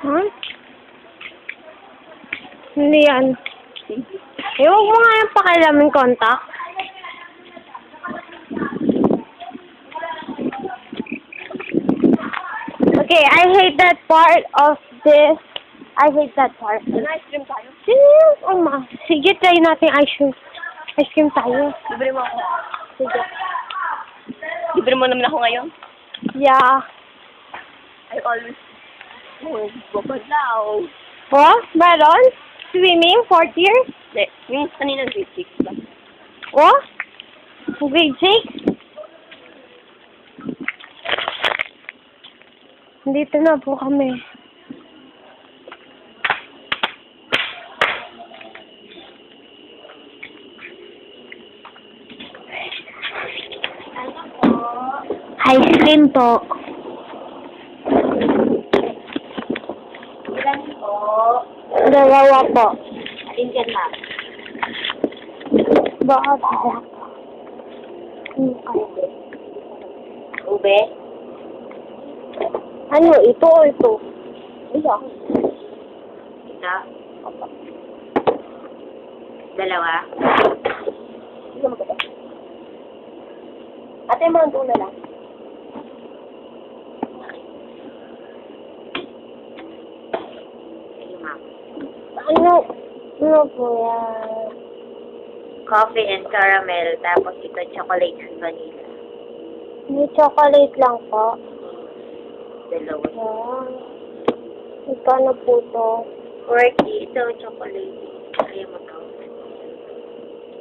Huh? Hindi yan. Eh, huwag mo nga yung pakialamin contact. Okay, I hate that part of this. I hate that part. Ice cream tayo. Oh, ma. Sige, try natin ice cream. Ice cream tayo. Libre mo ako. Sige. Libre mo naman ako ngayon. Yeah. I always babalaw. Oh, meron? Swimming, 4th year? Hindi. Yung kanina grade 6 ba? Oh? Grade 6? Dito na po kami. Ice cream po. Ilan po? Dalawa po. Alin dyan, ma'am? Baka balak. Ube? Ano, ito o ito? Isa. Isa? Dalawa? Isa mo ba? Ate, mga doon na lang. Sige, ma'am. Ano po yan? Coffee and caramel, tapos ito chocolate and vanilla. May chocolate lang po. Dalawa. Yan. Magkano po to? 40, ito chocolate. Kaya mo to.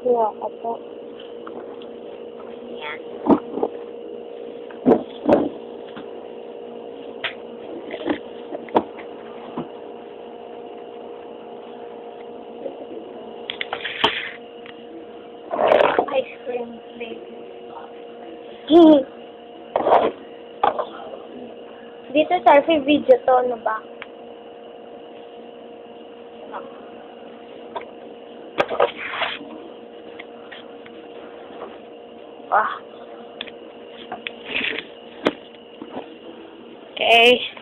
Kaya ko po. Yan. Ice cream, please. Dito selfie video to, ano ba? Ah. Okay.